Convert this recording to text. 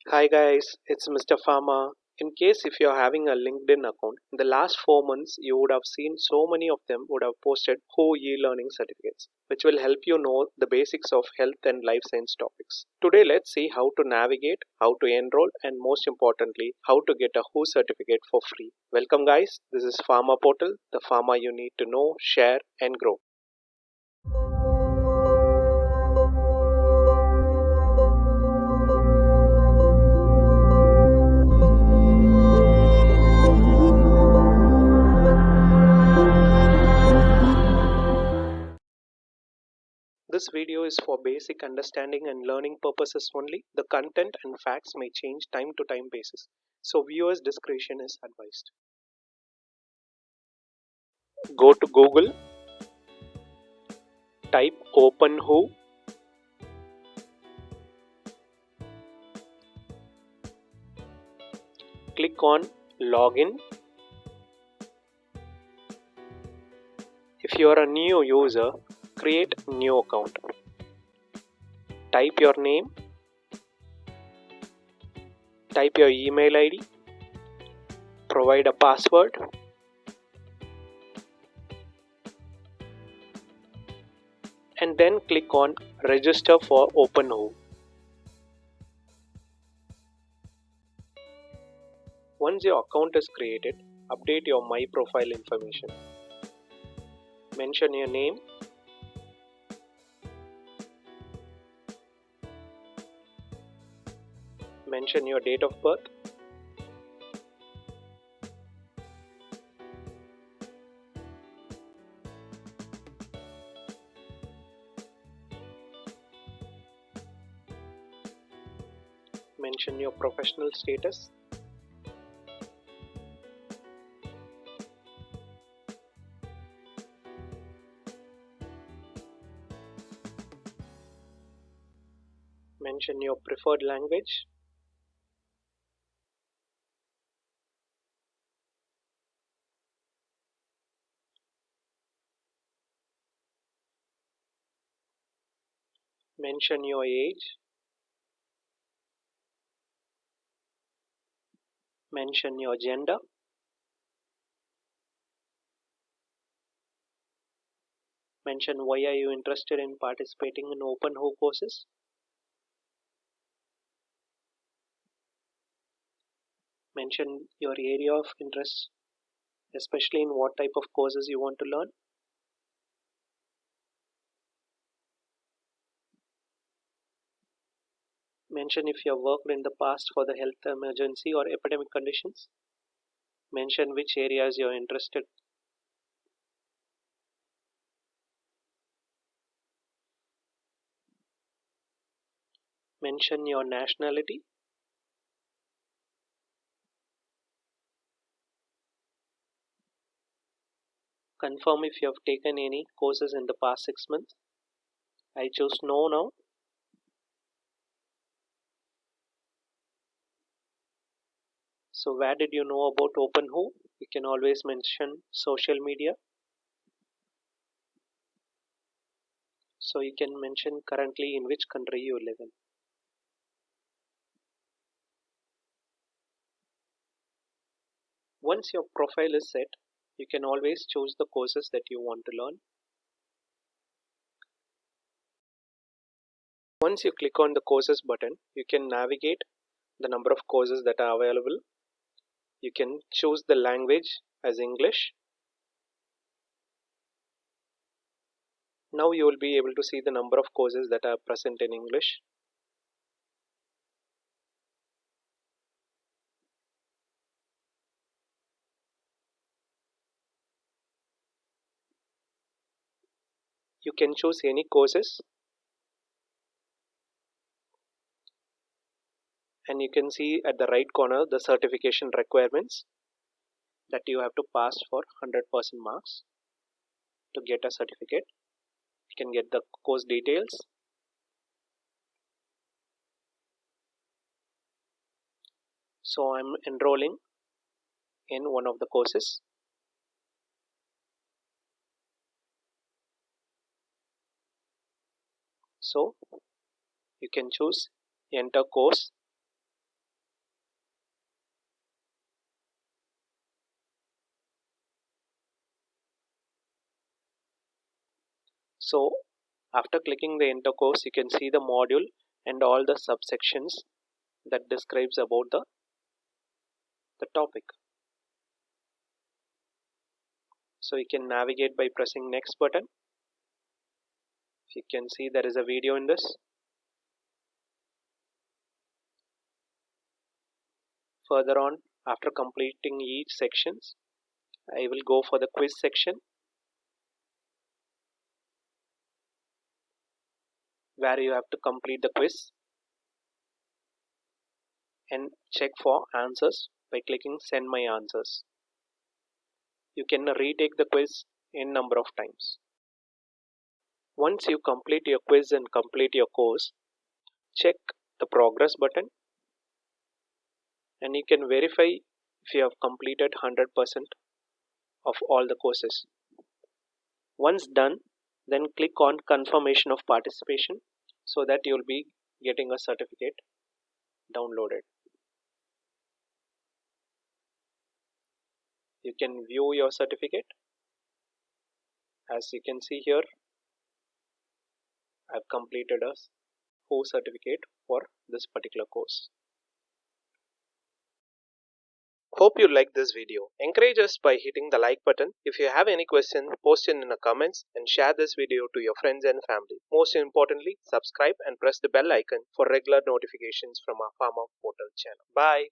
Hi guys, it's Mr. Pharma. In case if you're having a LinkedIn account, in the last 4 months you would have seen so many of them would have posted WHO e-learning certificates, which will help you know the basics of health and life science topics. Today let's see how to navigate, how to enroll, and most importantly, how to get a WHO certificate for free. Welcome guys, this is Pharma Portal, the pharma you need to know, share, and grow. This video is for basic understanding and learning purposes only. The content and facts may change time to time basis, so viewers' discretion is advised. Go to Google, type OpenWHO, click on Login. If you are a new user, create new account. Type your name, type your email ID, provide a password, and then click on Register for OpenWHO. Once your account is created, update your My Profile information. Mention your name, mention your date of birth, mention your professional status, mention your preferred language, mention your age, mention your gender, mention why are you interested in participating in OpenWHO courses, mention your area of interest, especially in what type of courses you want to learn, mention if you have worked in the past for the health emergency or epidemic conditions, mention which areas you are interested, mention your nationality, confirm if you have taken any courses in the past 6 months. I choose no now. So where did you know about OpenWHO? You can always mention social media. So you can mention currently in which country you live in. Once your profile is set, you can always choose the courses that you want to learn. Once you click on the courses button, you can navigate the number of courses that are available. You can choose the language as English. Now you will be able to see the number of courses that are present in English. You can choose any courses, and you can see at the right corner the certification requirements that you have to pass for 100% marks to get a certificate. You can get the course details. So I'm enrolling in one of the courses. So you can choose enter course. So after clicking the enter course, you can see the module and all the subsections that describes about the topic. So you can navigate by pressing next button. You can see there is a video in this. Further on, after completing each sections, I will go for the quiz section, where you have to complete the quiz and check for answers by clicking send my answers. You can retake the quiz in number of times. Once you complete your quiz and complete your course, check the progress button and you can verify if you have completed 100% of all the courses. Once done, then click on confirmation of participation so that you will be getting a certificate downloaded. You can view your certificate. As you can see here, I've completed a OpenWHO certificate for this particular course. Hope you liked this video. Encourage us by hitting the like button. If you have any question, post it in the comments and share this video to your friends and family. Most importantly, subscribe and press the bell icon for regular notifications from our Pharma portal channel. Bye.